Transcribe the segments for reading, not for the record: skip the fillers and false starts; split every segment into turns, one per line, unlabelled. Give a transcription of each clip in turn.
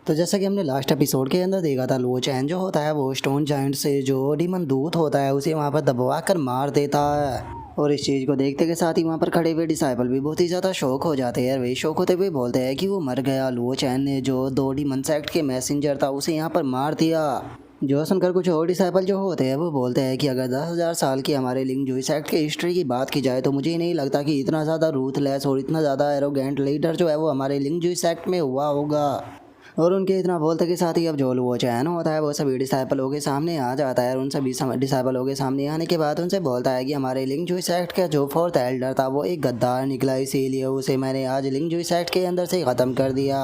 तो जैसा कि हमने लास्ट एपिसोड के अंदर देखा था, लो चैन जो होता है वो स्टोन जाइंट से जो डीमन दूत होता है उसे वहाँ पर दबवा कर मार देता है। और इस चीज़ को देखते के साथ ही वहाँ पर खड़े हुए डिसाइपल भी बहुत ही ज़्यादा शौक हो जाते हैं। वे शौक होते हुए बोलते हैं कि वो मर गया, लो चैन ने जो दो डीमन सेक्ट के मैसेंजर था उसे यहाँ पर मार दिया। जो सुनकर कुछ और डिसाइपल जो होते हैं वो बोलते हैं कि अगर 10,000 साल की हमारे लिंग जूई सेक्ट की हिस्ट्री की बात की जाए तो मुझे नहीं लगता कि इतना ज़्यादा रूथलेस और इतना ज़्यादा एरोगेंट लीडर जो है वो हमारे लिंग जूई सेक्ट में हुआ होगा। और उनके इतना बोलते के साथ ही अब जो वो चैन होता है वो सभी डिसाइपलों के सामने आ जाता है। और उन सभी डिसाइपलों के सामने आने के बाद उनसे बोलता है कि हमारे लिंग जूई सेक्ट का जो फोर्थ एल्डर था वो एक गद्दार निकला, इसीलिए उसे मैंने आज लिंग जूई सेक्ट के अंदर से ख़त्म कर दिया।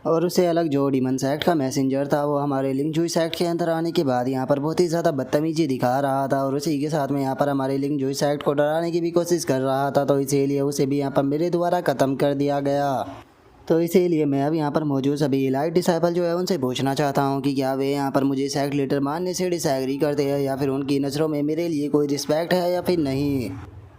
और उससे अलग जो डीमन सेक्ट का मैसेंजर था वो हमारे लिंग जूई सेक्ट के अंदर आने के बाद यहाँ पर बहुत ही ज़्यादा बदतमीजी दिखा रहा था और उसी के साथ में यहाँ पर हमारे लिंग जूई सेक्ट को डराने की भी कोशिश कर रहा था। तो इसीलिए उसे भी यहाँ पर मेरे द्वारा ख़त्म कर दिया गया। तो इसीलिए मैं अब यहाँ पर मौजूद सभी इलाइट डिसाइपल जो है उनसे पूछना चाहता हूँ कि क्या वे यहाँ पर मुझे सेक्ट लीडर मानने से डिसएग्री करते हैं या फिर उनकी नज़रों में मेरे लिए कोई रिस्पेक्ट है या फिर नहीं।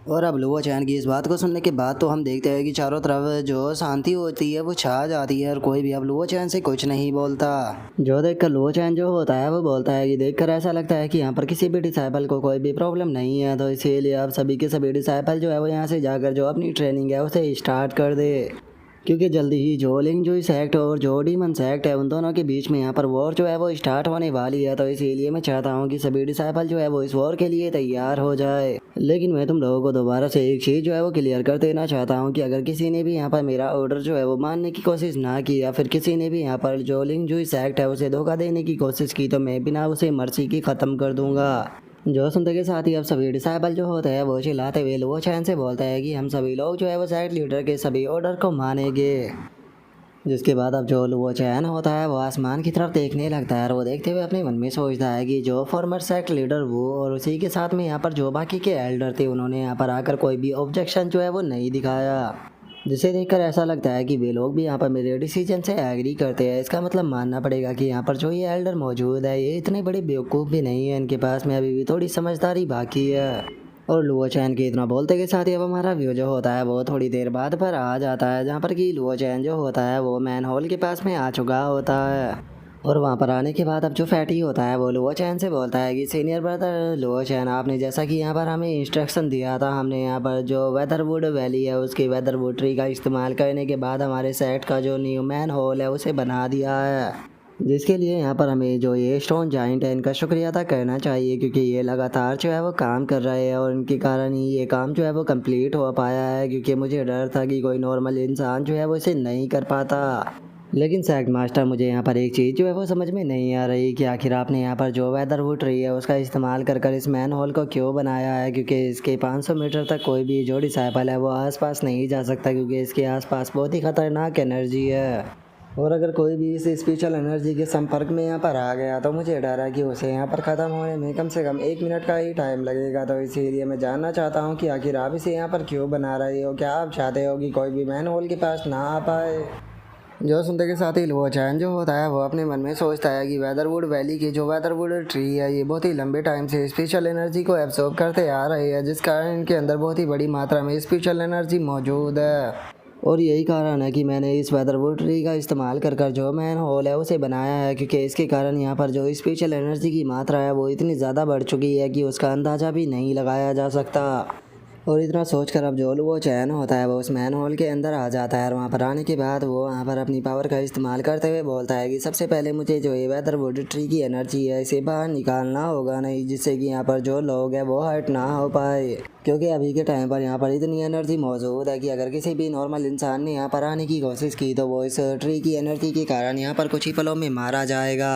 और अब लुओ चैन की इस बात को सुनने के बाद तो हम देखते हैं कि चारों तरफ जो शांति होती है वो छा जाती है और कोई भी अब लुओ चैन से कुछ नहीं बोलता। जो देखकर लुओ चैन जो होता है वो बोलता है कि देखकर ऐसा लगता है कि यहाँ पर किसी भी डिसाइपल को कोई भी प्रॉब्लम नहीं है। तो इसीलिए अब सभी के सभी डिसाइपल जो है वो यहाँ से जाकर जो अपनी ट्रेनिंग है उसे स्टार्ट कर दे, क्योंकि जल्दी ही जो लिंग जूई सेक्ट और जो डीमन सेक्ट है उन दोनों के बीच में यहाँ पर वॉर जो है वो स्टार्ट होने वाली है। तो इसीलिए मैं चाहता हूँ कि सभी डिसाइपल जो है वो इस वॉर के लिए तैयार हो जाए। लेकिन मैं तुम लोगों को दोबारा से एक चीज़ जो है वो क्लियर कर देना चाहता हूँ कि अगर किसी ने भी यहाँ पर मेरा ऑर्डर जो है वो मानने की कोशिश ना की या फिर किसी ने भी यहाँ पर जो लिंग जूई सेक्ट है उसे धोखा देने की कोशिश की तो मैं बिना उसे मर्सी की ख़त्म कर दूंगा। जो सुनते के साथ ही अब सभी डिसाइबल जो होते हैं वो चिल्लाते हुए लुओ चैन से बोलते हैं कि हम सभी लोग जो है वो सेक्ट लीडर के सभी ऑर्डर को मानेंगे। जिसके बाद अब जो लुओ चैन होता है वो आसमान की तरफ देखने लगता है और वो देखते हुए अपने मन में सोचता है कि जो फॉर्मर सेक्ट लीडर वो और उसी के साथ में यहाँ पर जो बाकी के एल्डर थे उन्होंने यहाँ पर आकर कोई भी ऑब्जेक्शन जो है वो नहीं दिखाया, जिसे देखकर ऐसा लगता है कि वे लोग भी यहाँ पर मेरे डिसीजन से एग्री करते हैं। इसका मतलब मानना पड़ेगा कि यहाँ पर जो ये एल्डर मौजूद है ये इतने बड़े बेवकूफ़ भी नहीं है, इनके पास में अभी भी थोड़ी समझदारी बाकी है। और लुओ चैन के इतना बोलते के साथ ही अब हमारा व्यू जो होता है वो थोड़ी देर बाद पर आ जाता है, जहाँ पर कि लुओ चैन जो होता है वो मैन होल के पास में आ चुका होता है। और वहाँ पर आने के बाद अब जो फैटी होता है वो लुओ चैन से बोलता है कि सीनियर ब्रदर लुओ चैन, आपने जैसा कि यहाँ पर हमें इंस्ट्रक्शन दिया था, हमने यहाँ पर जो वेदरवुड वैली है उसकी वेदरवुड ट्री का इस्तेमाल करने के बाद हमारे सेट का जो न्यू मैन होल है उसे बना दिया है, जिसके लिए यहाँ पर हमें जो ये स्टोन जाइंट है इनका शुक्रिया अदा करना चाहिए, क्योंकि ये लगातार जो है वो काम कर रहे हैं और इनके कारण ही ये काम जो है वो कंप्लीट हो पाया है, क्योंकि मुझे डर था कि कोई नॉर्मल इंसान जो है वो इसे नहीं कर पाता। लेकिन सेक्ट मास्टर, मुझे यहाँ पर एक चीज़ जो है वो समझ में नहीं आ रही कि आखिर आपने यहाँ पर जो वेदरवुड ट्री है उसका इस्तेमाल कर कर इस मैन होल को क्यों बनाया है, क्योंकि इसके 500 मीटर तक कोई भी जो डिसाइपल है वो आसपास नहीं जा सकता, क्योंकि इसके आसपास बहुत ही खतरनाक एनर्जी है। और अगर कोई भी इस स्पेशल एनर्जी के संपर्क में यहाँ पर आ गया तो मुझे डर है कि उसे यहाँ पर ख़त्म होने में कम से कम 1 मिनट का ही टाइम लगेगा। तो इसीलिए मैं जानना चाहता हूँ कि आखिर आप इसे यहाँ पर क्यों बना रहे हो, क्या आप चाहते हो कि कोई भी मैन होल के पास ना आ पाए। जो सुनते के साथ ही लुओ चैन जो होता है वो अपने मन में सोचता है कि वेदरवुड वैली की जो वेदरवुड ट्री है ये बहुत ही लंबे टाइम से स्पेशल एनर्जी को एब्जॉर्ब करते आ रही है, जिस कारण इनके अंदर बहुत ही बड़ी मात्रा में स्पेशल एनर्जी मौजूद है। और यही कारण है कि मैंने इस वेदरवुड ट्री का इस्तेमाल कर कर जो मैन होल है उसे बनाया है, क्योंकि इसके कारण यहाँ पर जो स्पेशल एनर्जी की मात्रा है वो इतनी ज़्यादा बढ़ चुकी है कि उसका अंदाज़ा भी नहीं लगाया जा सकता। और इतना सोचकर अब जो लुओ चैन होता है वो उस मैन होल के अंदर आ जाता है और वहाँ पर आने के बाद वो वहाँ पर अपनी पावर का इस्तेमाल करते हुए बोलता है कि सबसे पहले मुझे जो ये वेदरवुड ट्री की एनर्जी है इसे बाहर निकालना होगा, नहीं जिससे कि यहाँ पर जो लोग हैं वो हर्ट ना हो पाए, क्योंकि अभी के टाइम पर यहाँ पर इतनी एनर्जी मौजूद है कि अगर किसी भी नॉर्मल इंसान ने यहाँ पर आने की कोशिश की तो वो इस ट्री की एनर्जी के कारण यहाँ पर कुछ ही पलों में मारा जाएगा।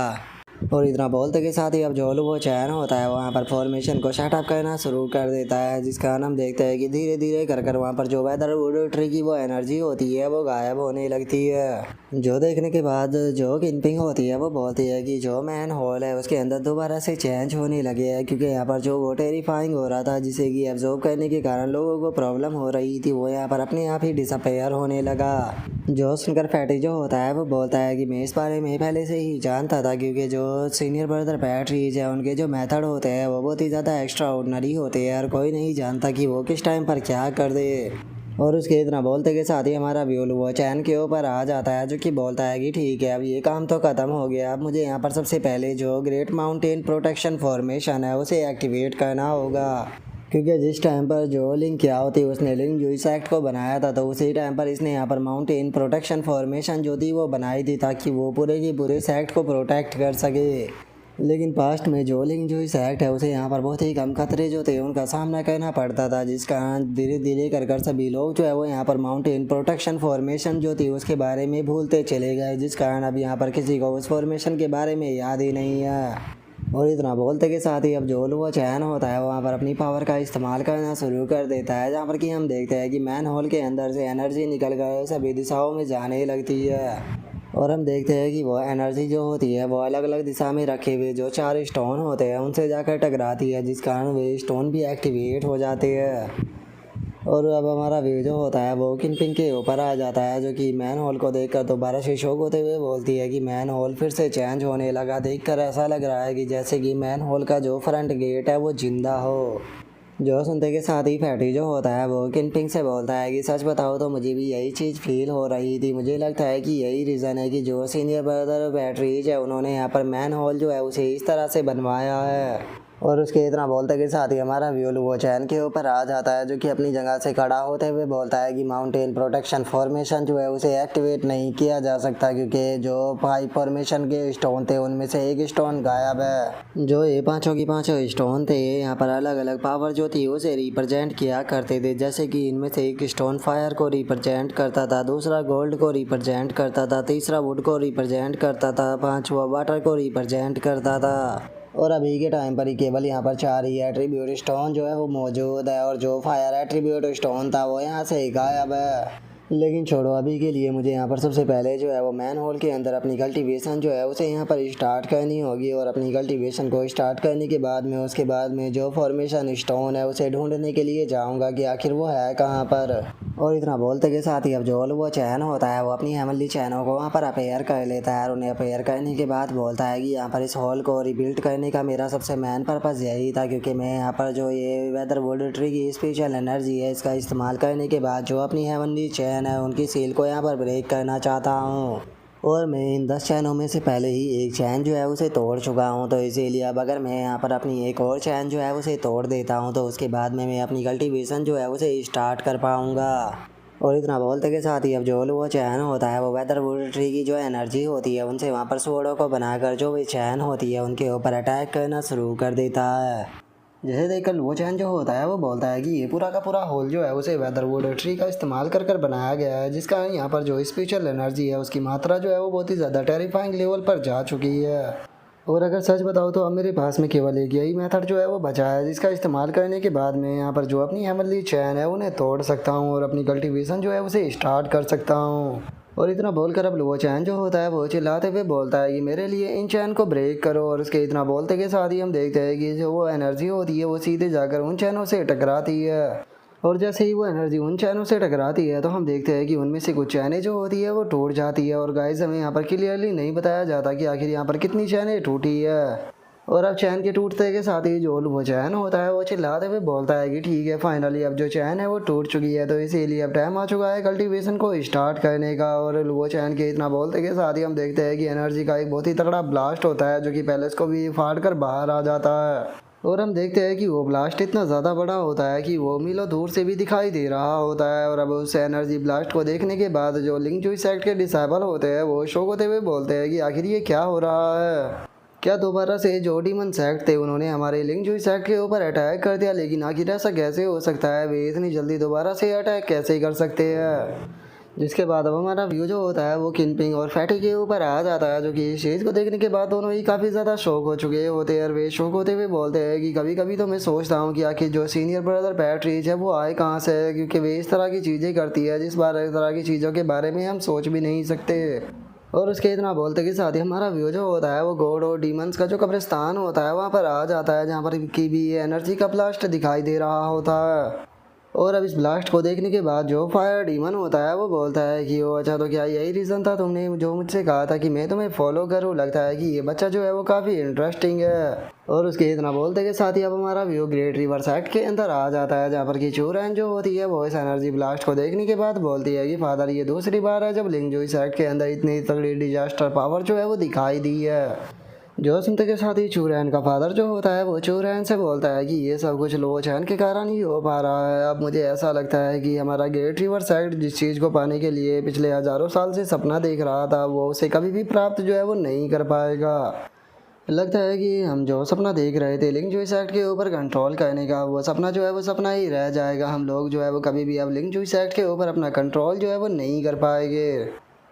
और इतना बोलते के साथ ही अब जो लुओ चैन होता है वहाँ पर फॉर्मेशन को सेटअप करना शुरू कर देता है, जिसका हम देखते हैं कि धीरे धीरे कर कर वहाँ पर जो वेदरवुड ट्री की वो एनर्जी होती है वो गायब होने लगती है। जो देखने के बाद जो किनपिंग होती है वो बोलती है कि जो मैन होल है उसके अंदर दोबारा से चेंज होने लगे है, क्योंकि यहाँ पर जो वो टेरिफाइंग हो रहा था जिसे कि एब्जॉर्ब करने के कारण लोगों को प्रॉब्लम हो रही थी वो यहाँ पर अपने आप ही डिसअपेयर होने लगा। जो सुनकर फैटी जो होता है वो बोलता है कि मैं इस बारे में पहले से ही जानता था, क्योंकि जो सीनियर ब्रदर पैट्रीज है उनके जो मेथड होते हैं वो बहुत ही ज़्यादा एक्स्ट्रा ऑर्डिनरी होते हैं और कोई नहीं जानता कि वो किस टाइम पर क्या कर दे। और उसके इतना बोलते के साथ ही हमारा व्यूल वो चैन के ऊपर आ जाता है, जो कि बोलता है कि ठीक है अब ये काम तो ख़त्म हो गया। अब मुझे यहाँ पर सबसे पहले जो ग्रेट माउंटेन प्रोटेक्शन फॉर्मेशन है उसे एक्टिवेट करना होगा, क्योंकि जिस टाइम पर जो लिंक क्या होती है उसने लिंक जो इस एक्ट को बनाया था, तो उसी टाइम पर इसने यहाँ पर माउंटेन प्रोटेक्शन फॉर्मेशन जो थी वो बनाई थी ताकि वो पूरे की पूरे इस एक्ट को प्रोटेक्ट कर सके। लेकिन पास्ट में जो लिंक जो इस एक्ट है उसे यहाँ पर बहुत ही कम खतरे जो थे उनका सामना करना पड़ता था, जिस कारण धीरे धीरे कर सभी लोग जो है वो यहाँ पर माउंटेन प्रोटेक्शन फॉर्मेशन जो थी उसके बारे में भूलते चले गए, जिस कारण अब यहाँ पर किसी को उस फॉर्मेशन के बारे में याद ही नहीं है। और इतना बोलते के साथ ही अब जो वो चैन होता है वहाँ पर अपनी पावर का इस्तेमाल करना शुरू कर देता है, जहाँ पर कि हम देखते हैं कि मैन होल के अंदर से एनर्जी निकल कर सभी दिशाओं में जाने लगती है। और हम देखते हैं कि वो एनर्जी जो होती है वो अलग अलग दिशा में रखे हुए जो 4 स्टोन होते हैं उनसे जाकर टकराती है, जिस कारण वे स्टोन भी एक्टिवेट हो जाते हैं। और अब हमारा व्यू जो होता है वो किनपिंग के ऊपर आ जाता है, जो कि मैन होल को देखकर दोबारा से शॉक होते हुए बोलती है कि मैन होल फिर से चेंज होने लगा। देखकर ऐसा लग रहा है कि जैसे कि मैन होल का जो फ्रंट गेट है वो जिंदा हो। जो सुनते के साथ ही फैटी जो होता है वो किनपिंग से बोलता है कि सच बताओ तो मुझे भी यही चीज़ फील हो रही थी। मुझे लगता है कि यही रीज़न है कि जो सीनियर ब्रदर बैटरीज है उन्होंने यहाँ पर मैन होल जो है उसे इस तरह से बनवाया है। और उसके इतना बोलते के साथ ही हमारा व्यूल वो चैन के ऊपर आ जाता है, जो कि अपनी जगह से खड़ा होते हुए बोलता है कि माउंटेन प्रोटेक्शन फॉर्मेशन जो है उसे एक्टिवेट नहीं किया जा सकता, क्योंकि जो 5 फॉर्मेशन के स्टोन थे उनमें से एक स्टोन गायब है। जो ये पाँचों की पाँचों स्टोन थे ये यहाँ पर अलग अलग पावर जो थी उसे रिप्रेजेंट किया करते थे, जैसे कि इनमें से एक स्टोन फायर को रिप्रेजेंट करता था, दूसरा गोल्ड को रिप्रेजेंट करता था, तीसरा वुड को रिप्रेजेंट करता था, पाँचवा वाटर को रिप्रेजेंट करता था। और अभी के टाइम पर ही केवल यहाँ पर 4 ही एट्रीब्यूट स्टोन जो है वो मौजूद है, और जो फायर एट्रीब्यूट स्टोन था वो यहाँ से ही गायब है। लेकिन छोड़ो, अभी के लिए मुझे यहाँ पर सबसे पहले जो है वो मैन होल के अंदर अपनी कल्टीवेशन जो है उसे यहाँ पर स्टार्ट करनी होगी, और अपनी कल्टीवेशन को स्टार्ट करने के बाद में उसके बाद में जो फॉर्मेशन स्टोन है उसे ढूंढने के लिए जाऊँगा कि आखिर वो है कहाँ पर। और इतना बोलते के साथ ही अब जो वो चैन होता है वो अपनी हेवनली चैनों को वहाँ पर अपेयर कर लेता है, और उन्हें अपेयर करने के बाद बोलता है कि यहाँ पर इस हॉल को रिबिल्ड करने का मेरा सबसे मेन पर्पज़ यही था, क्योंकि मैं यहाँ पर जो ये वेदर वुड ट्री की स्पेशल एनर्जी है इसका इस्तेमाल करने के बाद जो अपनी हेवनली चैन है उनकी सील को यहाँ पर ब्रेक करना चाहता हूँ। और मैं इन 10 चैनों में से पहले ही एक चैन जो है उसे तोड़ चुका हूँ, तो इसीलिए अब अगर मैं यहाँ पर अपनी एक और चैन जो है उसे तोड़ देता हूँ तो उसके बाद में मैं अपनी कल्टीवेशन जो है उसे स्टार्ट कर पाऊँगा। और इतना बोलते के साथ ही अब जो वो चैन होता है वो वेदर वुड ट्री की जो एनर्जी होती है उनसे वहाँ पर सोडों को बनाकर जो भी चैन होती है उनके ऊपर अटैक करना शुरू कर देता है। जैसे देखकर वो चैन जो होता है वो बोलता है कि ये पूरा का पूरा होल जो है उसे वेदर वुड ट्री का इस्तेमाल कर बनाया गया है, जिसका यहाँ पर जो स्पेशल एनर्जी है उसकी मात्रा जो है वो बहुत ही ज़्यादा टेरिफाइंग लेवल पर जा चुकी है। और अगर सच बताओ तो अब मेरे पास में केवल एक यही मेथड जो है वो बचा है, जिसका इस्तेमाल करने के बाद मैं यहाँ पर जो अपनी हेवनली चैन है उन्हें तोड़ सकता हूँ और अपनी कल्टीवेशन जो है उसे स्टार्ट कर सकता हूँ। और इतना बोलकर अब वो चैन जो होता है वो चिल्लाते हुए बोलता है कि मेरे लिए इन चैन को ब्रेक करो। और उसके इतना बोलते के साथ ही हम देखते हैं कि जो वो एनर्जी होती है वो सीधे जाकर उन चैनों से टकराती है, और जैसे ही वो एनर्जी उन चैनों से टकराती है तो हम देखते हैं कि उनमें से कुछ चैनें जो होती है वो टूट जाती है। और गाइस हमें यहाँ पर क्लियरली नहीं बताया जाता कि आखिर यहाँ पर कितनी चैनें टूटी है। और अब चैन के टूटते के साथ ही जो वो चैन होता है वो चिल्लाते हुए बोलता है कि ठीक है फाइनली अब जो चैन है वो टूट चुकी है, तो इसीलिए अब टाइम आ चुका है कल्टीवेशन को स्टार्ट करने का। और वो चैन के इतना बोलते के साथ ही हम देखते हैं कि एनर्जी का एक बहुत ही तगड़ा ब्लास्ट होता है, जो कि पैलेस को भी फाड़ कर बाहर आ जाता है। और हम देखते हैं कि वो ब्लास्ट इतना ज़्यादा बड़ा होता है कि वो मीलों दूर से भी दिखाई दे रहा होता है। और अब उस एनर्जी ब्लास्ट को देखने के बाद जो लिंक जूई सेक्ट के डिसाइबल होते हैं वो शौक होते हुए बोलते हैं कि आखिर ये क्या हो रहा है। क्या दोबारा से जो डीमन सेक्ट थे उन्होंने हमारे लिंक जूई सेक्ट के ऊपर अटैक कर दिया, लेकिन आखिर ऐसा कैसे हो सकता है, वे इतनी जल्दी दोबारा से अटैक कैसे कर सकते हैं। जिसके बाद अब हमारा व्यू जो होता है वो किनपिंग और फैटी के ऊपर आ जाता है, जो कि इस चीज़ को देखने के बाद दोनों ही काफ़ी ज़्यादा शौक हो चुके होते हैं। और वे शौक होते हुए बोलते हैं कि कभी कभी तो मैं सोचता हूँ कि आखिर जो सीनियर ब्रदर पैट्रिज है वो आए कहाँ से, क्योंकि वे इस तरह की चीज़ें करती है जिस तरह की चीज़ों के बारे में हम सोच भी नहीं सकते। और उसके इतना बोलते के साथ ही हमारा व्यू जो होता है वो गॉड और डीमंस का जो कब्रिस्तान होता है वहाँ पर आ जाता है, जहाँ पर की भी एनर्जी का ब्लास्ट दिखाई दे रहा होता है। और अब इस ब्लास्ट को देखने के बाद जो फायर डीमन होता है वो बोलता है कि ओ अच्छा, तो क्या यही रीज़न था तुमने जो मुझसे कहा था कि मैं तुम्हें फॉलो करूँ? लगता है कि ये बच्चा जो है वो काफ़ी इंटरेस्टिंग है। और उसके इतना बोलते के साथ ही अब हमारा व्यू ग्रेट रिवर साइड के अंदर आ जाता है, जहाँ पर की चूरैन जो होती है वो इस एनर्जी ब्लास्ट को देखने के बाद बोलती है कि फादर, ये दूसरी बार है जब लिंगजुई साइड के अंदर इतनी तगड़ी डिजास्टर पावर जो है वो दिखाई दी है। जो सुनते के साथ ही चूरैन का फादर जो होता है वो चूरैन से बोलता है कि ये सब कुछ लो चैन के कारण ही हो पा रहा है। अब मुझे ऐसा लगता है कि हमारा ग्रेट रिवर साइड जिस चीज़ को पाने के लिए पिछले हज़ारों साल से सपना देख रहा था वो उसे कभी भी प्राप्त जो है वो नहीं कर पाएगा। लगता है कि हम जो सपना देख रहे थे लिंग जुइस एक्ट के ऊपर कंट्रोल करने का, वो सपना जो है वो सपना ही रह जाएगा। हम लोग जो है वो कभी भी अब लिंग जुइस एक्ट के ऊपर अपना कंट्रोल जो है वो नहीं कर पाएंगे।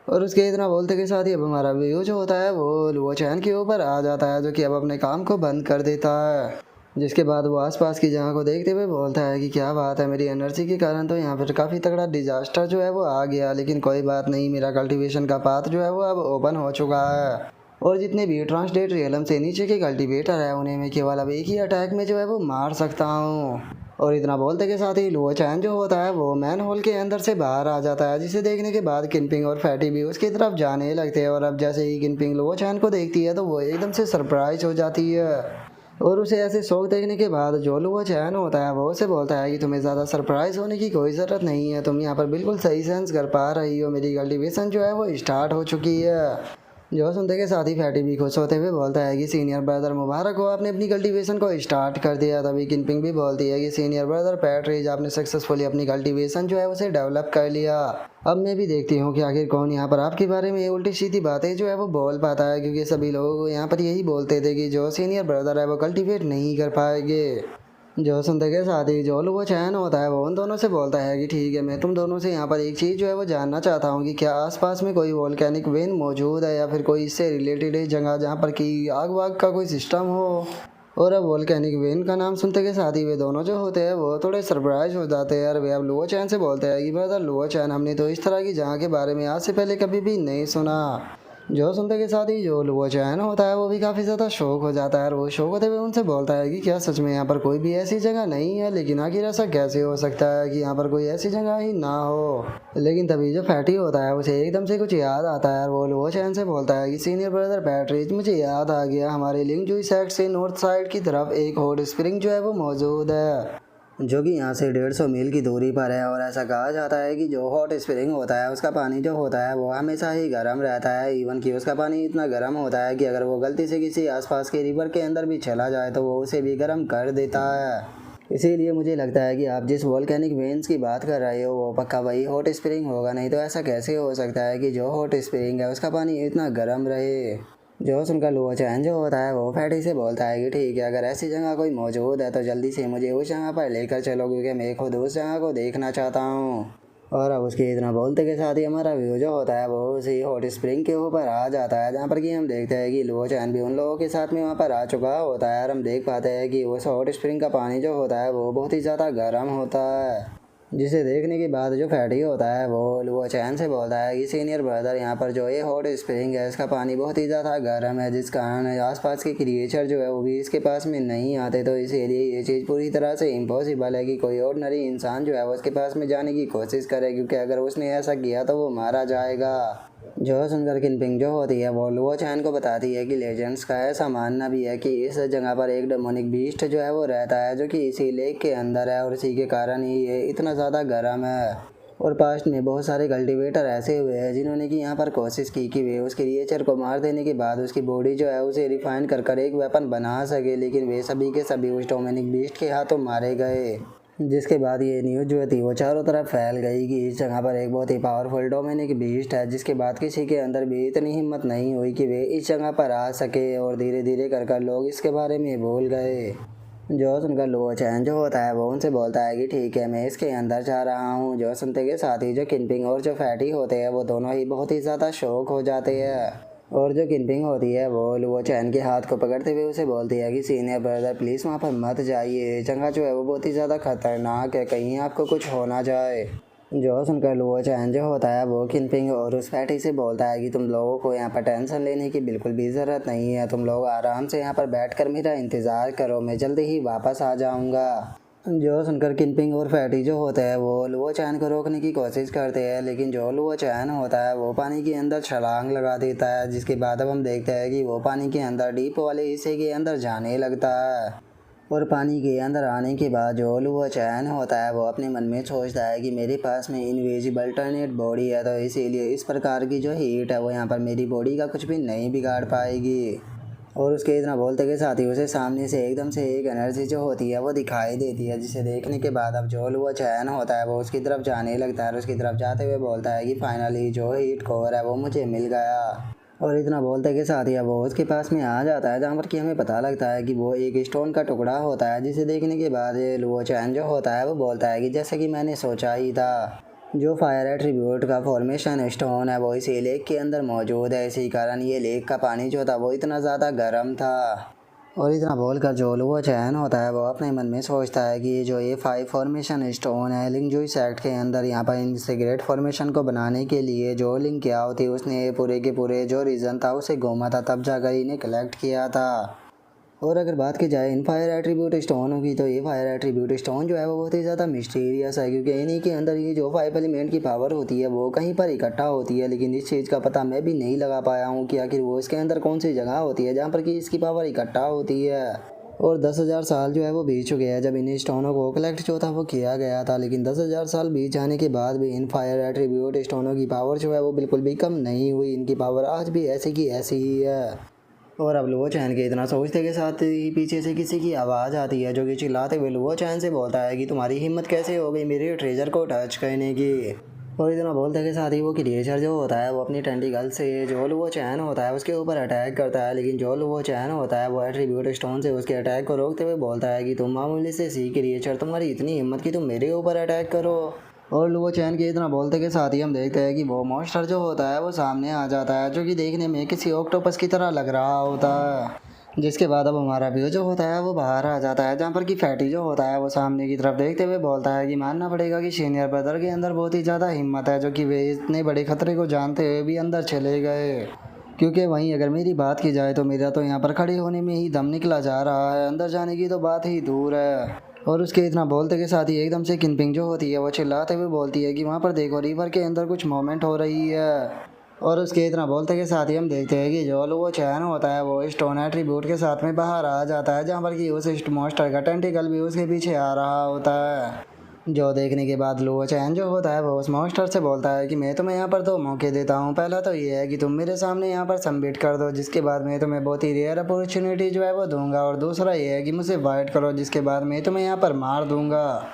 और उसके इतना बोलते के साथ ही अब हमारा व्यू जो होता है वो लुओ चैन के ऊपर आ जाता है, जो कि अब अपने काम को बंद कर देता है। जिसके बाद वो आसपास की जगह को देखते हुए बोलता है कि क्या बात है, मेरी एनर्जी के कारण तो यहाँ पर काफ़ी तगड़ा डिजास्टर जो है वो आ गया, लेकिन कोई बात नहीं, मेरा कल्टीवेशन का पाथ जो है वो अब ओपन हो चुका है। और जितने भी ट्रांसडेट रियलम से नीचे के कल्टीवेटर है उन्हें मैं केवल अब एक ही अटैक में जो है वो मार सकता हूँ। और इतना बोलते के साथ ही लुओ चैन जो होता है वो मैन होल के अंदर से बाहर आ जाता है, जिसे देखने के बाद किनपिंग और फैटी भी उसकी तरफ जाने लगते हैं। और अब जैसे ही किनपिंग लुओ चैन को देखती है तो वो एकदम से सरप्राइज हो जाती है। और उसे ऐसे शौक देखने के बाद जो लुओ चैन होता है वो उसे बोलता है कि तुम्हें ज़्यादा सरप्राइज होने की कोई ज़रूरत नहीं है, तुम यहाँ पर बिल्कुल सही सेंस कर पा रही हो, मेरी कल्टीवेशन जो है वो स्टार्ट हो चुकी है। जो सुनते के साथ ही फैटी भी खुश होते हुए बोलता है कि सीनियर ब्रदर मुबारक हो, आपने अपनी कल्टीवेशन को स्टार्ट कर दिया। तभी किनपिंग भी बोलती है कि सीनियर ब्रदर पैट्रिज, आपने सक्सेसफुली अपनी कल्टीवेशन जो है उसे डेवलप कर लिया। अब मैं भी देखती हूँ कि आखिर कौन यहाँ पर आपके बारे में उल्टी सीधी बातें जो है वो बोल पाता है, क्योंकि सभी लोग यहाँ पर यही बोलते थे कि जो सीनियर ब्रदर है वो कल्टीवेट नहीं कर पाएंगे। जो सुनते के साथ ही जो वो चैन होता है वो उन दोनों से बोलता है कि ठीक है, मैं तुम दोनों से यहाँ पर एक चीज़ जो है वो जानना चाहता हूँ कि क्या आसपास में कोई वोल्केनिक वेन मौजूद है या फिर कोई इससे रिलेटेड जगह जहाँ पर कि आग वाग का कोई सिस्टम हो। और अब वोल्केनिक वेन का नाम सुनते के साथ ही वे दोनों जो होते हैं वो थोड़े सरप्राइज हो जाते हैं। और वे अब लुओ चैन से बोलते हैं कि ब्रदर लुओ चैन, हमने तो इस तरह की जगह के बारे में आज से पहले कभी भी नहीं सुना। जो सुनते के साथ ही जो लुओ चैन होता है वो भी काफ़ी ज़्यादा शौक हो जाता है, और वो शौक होते हुए उनसे बोलता है कि क्या सच में यहाँ पर कोई भी ऐसी जगह नहीं है? लेकिन आखिर ऐसा कैसे हो सकता है कि यहाँ पर कोई ऐसी जगह ही ना हो। लेकिन तभी जो फैटी होता है उसे एकदम से कुछ याद आता है, और वो लुओ चैन से बोलता है कि सीनियर ब्रदर पैट्रिज, मुझे याद आ गया, हमारे लिंगजुई साइड से नॉर्थ साइड की तरफ एक हॉट स्प्रिंग जो है वो मौजूद है, जो कि यहाँ से 150 मील की दूरी पर है। और ऐसा कहा जाता है कि जो हॉट स्प्रिंग होता है उसका पानी जो होता है वो हमेशा ही गर्म रहता है। इवन कि उसका पानी इतना गर्म होता है कि अगर वो गलती से किसी आसपास के रिवर के अंदर भी चला जाए तो वो उसे भी गर्म कर देता है। इसीलिए मुझे लगता है कि आप जिस वोल्केनिक वेन्स की बात कर रहे हो वो पक्का वही हॉट स्प्रिंग होगा, नहीं तो ऐसा कैसे हो सकता है कि जो हॉट स्प्रिंग है उसका पानी इतना गर्म रहे। जो सुनकर लुओ चैन जो होता है वो फैटी से बोलता है कि ठीक है, अगर ऐसी जगह कोई मौजूद है तो जल्दी से मुझे उस जगह पर लेकर चलो, क्योंकि मैं खुद उस जगह को देखना चाहता हूँ। और अब उसके इतना बोलते के साथ ही हमारा व्यू जो होता है वो उसी हॉट स्प्रिंग के ऊपर आ जाता है, जहाँ पर कि हम देखते हैं कि लुओ चैन भी उन लोगों के साथ में वहाँ पर आ चुका होता है। और हम देख पाते हैं कि उस हॉट स्प्रिंग का पानी जो होता है वो बहुत ही ज़्यादा गर्म होता है, जिसे देखने के बाद जो फैटी होता है वो लुओ चैन से बोलता है कि सीनियर ब्रदर, यहाँ पर जो ये हॉट स्प्रिंग है इसका पानी बहुत ही ज़्यादा गर्म है, जिस कारण आसपास के क्रिएचर जो है वो भी इसके पास में नहीं आते, तो इसीलिए ये चीज़ पूरी तरह से इम्पॉसिबल है कि कोई ऑर्डिनरी इंसान जो है वो उसके पास में जाने की कोशिश करे, क्योंकि अगर उसने ऐसा किया तो वो मारा जाएगा। जो सुनकर किनपिंग जो होती है वो लुओ चैन को बताती है कि लेजेंड्स का ऐसा मानना भी है कि इस जगह पर एक डेमोनिक बीस्ट जो है वो रहता है, जो कि इसी लेक के अंदर है, और इसी के कारण ही ये इतना ज़्यादा गर्म है। और पास्ट में बहुत सारे कल्टीवेटर ऐसे हुए हैं जिन्होंने कि यहाँ पर कोशिश की कि वे उस क्रिएचर को मार देने के बाद उसकी बॉडी जो है उसे रिफाइन कर कर एक वेपन बना सके, लेकिन वे सभी के सभी उस डोमिनिक बीस्ट के हाथों मारे गए। जिसके बाद ये न्यूज़ जो थी वो चारों तरफ फैल गई कि इस जगह पर एक बहुत ही पावरफुल डोमिनिक बीस्ट है, जिसके बाद किसी के अंदर भी इतनी हिम्मत नहीं हुई कि वे इस जगह पर आ सके, और धीरे धीरे कर कर लोग इसके बारे में भूल गए। जो सुनकर लुओ चैन जो होता है वो उनसे बोलता है कि ठीक है, मैं इसके अंदर जा रहा हूँ। जो सुनते के साथ ही जो किनपिंग और जो फैटी होते हैं वो दोनों ही बहुत ही ज़्यादा शौक हो जाते हैं। और जो किनपिंग होती है वो लुओ चैन के हाथ को पकड़ते हुए उसे बोलती है कि सीनियर ब्रदर प्लीज़ वहाँ पर मत जाइए, जगह जो है वो बहुत ही ज़्यादा खतरनाक है, कहीं आपको कुछ हो ना जाए। जो सुनकर लुओ चैन जो होता है वो किनपिंग और उस फैटी से बोलता है कि तुम लोगों को यहाँ पर टेंशन लेने की बिल्कुल भी ज़रूरत नहीं है, तुम लोग आराम से यहाँ पर बैठ कर मेरा इंतज़ार करो, मैं जल्दी ही वापस आ जाऊँगा। जो सुनकर किनपिंग और फैटी जो होता है वो लुओ चैन को रोकने की कोशिश करते हैं, लेकिन जो लुओ चैन होता है वो पानी के अंदर छलांग लगा देता है, जिसके बाद अब हम देखते हैं कि वो पानी के अंदर डीप वाले हिस्से के अंदर जाने लगता है। और पानी के अंदर आने के बाद जो लुओ चैन होता है वो अपने मन में सोचता है कि मेरे पास में इनविजिबल टर्नेट बॉडी है, तो इसीलिए इस प्रकार की जो हीट है वो यहाँ पर मेरी बॉडी का कुछ भी नहीं बिगाड़ पाएगी। और उसके इतना बोलते के साथ ही उसे सामने से एकदम से एक एनर्जी जो होती है वो दिखाई देती है, जिसे देखने के बाद अब जो लुओ चैन होता है वो उसकी तरफ जाने लगता है और उसकी तरफ जाते हुए बोलता है कि फाइनली जो हीट कोर है वो मुझे मिल गया। और इतना बोलते के साथ ही अब वो उसके पास में आ जाता है, जहाँ पर कि हमें पता लगता है कि वो एक स्टोन का टुकड़ा होता है, जिसे देखने के बाद ये लुओ चैन जो होता है वो बोलता है कि जैसे कि मैंने सोचा ही था, जो फायर एट्रीब्यूट का फॉर्मेशन स्टोन है वो इसी लेक के अंदर मौजूद है, इसी कारण ये लेक का पानी जो था वो इतना ज़्यादा गर्म था। और इतना बोलकर जो लुओ चैन होता है वो अपने मन में सोचता है कि जो ये 5 फॉर्मेशन स्टोन है लिंगजुई सेक्ट के अंदर, यहाँ पर इन सिगरेट फॉर्मेशन को बनाने के लिए जो लिंक किया होती उसने पूरे के पूरे जो रीज़न था उसे घूमा था, तब जाकर इन्हें कलेक्ट किया था। और अगर बात की जाए इन फायर एट्रीब्यूट स्टोनों की, तो ये फायर एट्रीब्यूट स्टोन जो है वो बहुत ही ज़्यादा मिस्टीरियस है, क्योंकि इन्हीं के अंदर ये जो 5 एलिमेंट की पावर होती है वो कहीं पर इकट्ठा होती है, लेकिन इस चीज़ का पता मैं भी नहीं लगा पाया हूँ कि आखिर वो इसके अंदर कौन सी जगह होती है जहाँ पर कि इसकी पावर इकट्ठा होती है। और 10,000 साल जो है वो बीत चुके हैं जब इन स्टोनों को कलेक्ट जो था वो किया गया था, लेकिन 10,000 साल बीत जाने के बाद भी इन फायर एट्रीब्यूट स्टोनों की पावर जो है वो बिल्कुल भी कम नहीं हुई, इनकी पावर आज भी ऐसी की ऐसी ही है। और अब लुओ चैन के इतना सोचते के साथ ही पीछे से किसी की आवाज़ आती है, जो कि चिल्लाते हुए लुओ चैन से बोलता है कि तुम्हारी हिम्मत कैसे हो गई मेरे ट्रेजर को टच करने की। और इतना बोलते के साथ ही वो क्रिएचर जो होता है वो अपनी टेंटिकल से जो लुओ चैन होता है उसके ऊपर अटैक करता है, लेकिन जो लुओ चैन होता है वो एट्रीब्यूट स्टोन से उसके अटैक को रोकते हुए बोलता है कि तुम मामूली से सी क्रिएचर, तुम्हारी इतनी हिम्मत कि तुम मेरे ऊपर अटैक करो। और लुओ चैन के इतना बोलते के साथ ही हम देखते हैं कि वो मॉन्स्टर जो होता है वो सामने आ जाता है, जो कि देखने में किसी ऑक्टोपस की तरह लग रहा होता है। जिसके बाद अब हमारा व्यू जो होता है वो बाहर आ जाता है, जहाँ पर कि फैटी जो होता है वो सामने की तरफ देखते हुए बोलता है कि मानना पड़ेगा कि सीनियर ब्रदर के अंदर बहुत ही ज़्यादा हिम्मत है, जो कि वे इतने बड़े खतरे को जानते हुए भी अंदर चले गए। क्योंकि वहीं अगर मेरी बात की जाए तो मेरा तो यहाँ पर खड़े होने में ही दम निकला जा रहा है, अंदर जाने की तो बात ही दूर है। और उसके इतना बोलते के साथ ही एकदम से किनपिंग जो होती है वो चिल्लाते हुए बोलती है कि वहाँ पर देखो रिवर के अंदर कुछ मूवमेंट हो रही है। और उसके इतना बोलते के साथ ही हम देखते हैं कि जो लुओ चैन होता है वो स्टोन एट्रीब्यूट के साथ में बाहर आ जाता है, जहाँ पर कि उस मॉन्स्टर का टेंटिकल भी उसके पीछे आ रहा होता है। जो देखने के बाद लुओ चैन जो होता है वो उस मॉन्स्टर से बोलता है कि मैं तुम्हें यहाँ पर 2 मौके देता हूँ। पहला तो ये है कि तुम मेरे सामने यहाँ पर सबमिट कर दो, जिसके बाद मैं तुम्हें बहुत ही रेयर अपॉर्चुनिटी जो है वो दूंगा, और दूसरा ये है कि मुझे फाइट करो, जिसके बाद मैं तुम्हें यहाँ पर मार दूंगा।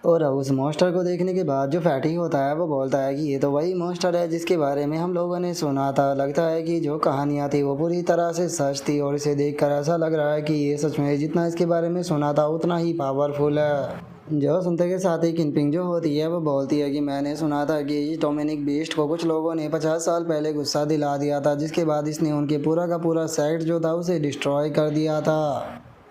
और अब उस मॉन्स्टर को देखने के बाद जो फैटी होता है वो बोलता है कि ये तो वही मॉन्स्टर है जिसके बारे में हम लोगों ने सुना था। लगता है कि जो कहानियाँ थी वो पूरी तरह से सच थी, और इसे देखकर ऐसा लग रहा है कि ये सच में जितना इसके बारे में सुना था उतना ही पावरफुल है। जो सुनते के साथ ही किनपिंग जो होती है वो बोलती है कि मैंने सुना था कि इस डोमिनिक बीस्ट को कुछ लोगों ने 50 साल पहले गुस्सा दिला दिया था, जिसके बाद इसने उनके पूरा का पूरा सेट जो था उसे डिस्ट्रॉय कर दिया था।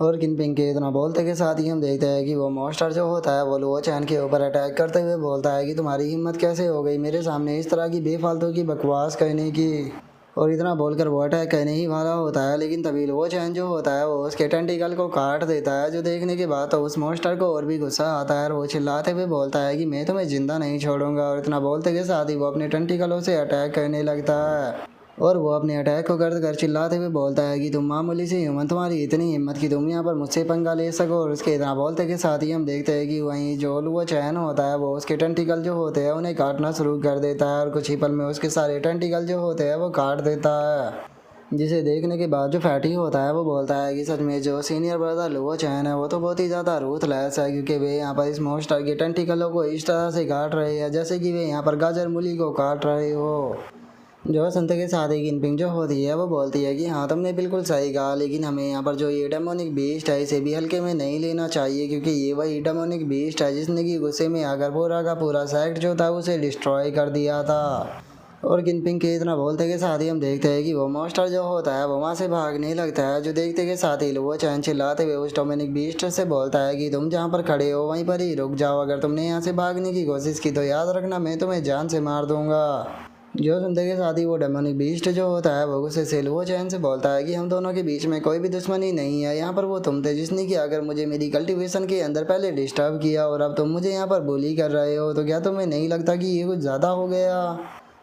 और किनपिंग के इतना बोलते के साथ ही हम देखते हैं कि वो मॉन्स्टर जो होता है वो लुओ चैन के ऊपर अटैक करते हुए बोलता है कि तुम्हारी हिम्मत कैसे हो गई मेरे सामने इस तरह की बेफालतू की बकवास करने की। और इतना बोलकर वो अटैक करने ही वाला होता है, लेकिन तभी लुओ चैन जो होता है वो उसके टेंटिकल को काट देता है, जो देखने के बाद तो उस मॉन्स्टर को और भी गुस्सा आता है और वो चिल्लाते हुए बोलता है कि मैं तुम्हें जिंदा नहीं छोड़ूंगा। और इतना बोलते के साथ ही वो अपने टेंटिकलों से अटैक करने लगता है, और वो अपने अटैक को कर चिल्लाते हुए बोलता है कि तुम मामूली से ह्यूमन, तुम्हारी इतनी हिम्मत कि तुम यहाँ पर मुझसे पंगा ले सको। और उसके इतना बोलते के साथ ही हम देखते हैं कि वहीं जो लुओ चैन होता है वो उसके टेंटिकल जो होते हैं उन्हें काटना शुरू कर देता है, और कुछ ही पल में उसके सारे टेंटिकल जो होते हैं वो काट देता है। जिसे देखने के बाद जो फैटी होता है वो बोलता है कि सच में जो सीनियर ब्रदर लुओ चैन है वो तो बहुत ही ज़्यादा रूथलेस है, क्योंकि वे यहाँ पर इस मॉन्स्टर के टेंटिकलों को इस तरह से काट रहे हैं जैसे कि वे यहाँ पर गाजर मूली को काट रहे हो। जो सुनते के साथ ही किनपिंग जो होती है वो बोलती है कि हाँ तुमने बिल्कुल सही कहा, लेकिन हमें यहाँ पर जो ये डेमोनिक बीस्ट है इसे भी हल्के में नहीं लेना चाहिए, क्योंकि ये वही डेमोनिक बीस्ट है जिसने कि गुस्से में आकर पूरा का पूरा सेक्ट जो था उसे डिस्ट्रॉय कर दिया था। और किनपिंग के इतना बोलते के साथ ही हम देखते हैं कि वो मॉन्स्टर जो होता है वो वहाँ से भागने लगता है, जो देखते के साथ ही लुओ चैन चिल्लाते हुए उस डोमिनिक बीस्ट से बोलता है कि तुम जहाँ पर खड़े हो वहीं पर ही रुक जाओ, अगर तुमने यहाँ से भागने की कोशिश की तो याद रखना मैं तुम्हें जान से मार दूंगा। जो सुनते के साथ ही वो डेमोनिक बीस्ट जो होता है वो उसे सिल्वो चैन से बोलता है कि हम दोनों के बीच में कोई भी दुश्मनी नहीं है, यहाँ पर वो तुम थे जिसने कि अगर मुझे मेरी कल्टीवेशन के अंदर पहले डिस्टर्ब किया और अब तुम मुझे यहाँ पर बुली कर रहे हो, तो क्या तुम्हें नहीं लगता कि ये कुछ ज़्यादा हो गया।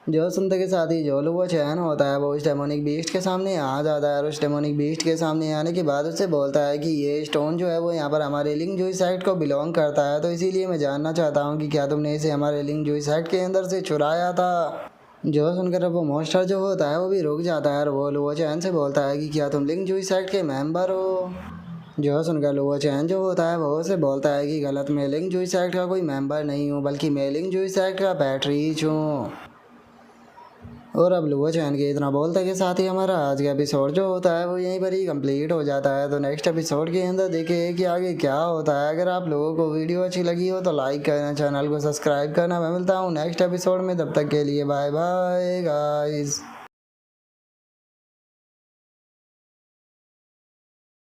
जो सुनते के साथ ही जो वो चैन होता है वो उस डेमोनिक बीस्ट के सामने आ जाता है और उस डेमोनिक बीस्ट के सामने आने के बाद उससे बोलता है कि ये स्टोन जो है वो यहाँ पर हमारे लिंक जूई सेक्ट को बिलोंग करता है, तो इसीलिए मैं जानना चाहता हूँ कि क्या तुमने इसे हमारे लिंक जूई सेक्ट के अंदर से चुराया था। जो सुनकर अब वो मॉन्स्टर जो होता है वो भी रुक जाता है और वो लुओ चैन से बोलता है कि क्या तुम लिंक जूई सेक्ट के मेंबर हो। जो सुनकर लुओ चैन जो होता है वो उसे बोलता है कि गलत, मैं लिंक जूई सेक्ट का कोई मेंबर नहीं हूँ, बल्कि मैं लिंक जूई सेक्ट का पैट्रीज हूँ। और अब लुओ चैन के इतना बोलते के साथ ही हमारा आज का एपिसोड जो होता है वो यहीं पर ही कंप्लीट हो जाता है। तो नेक्स्ट एपिसोड के अंदर देखें कि आगे क्या होता है। अगर आप लोगों को वीडियो अच्छी लगी हो तो लाइक करना, चैनल को सब्सक्राइब करना। मैं मिलता हूँ नेक्स्ट एपिसोड में, तब तक के लिए बाय बाय गाइस।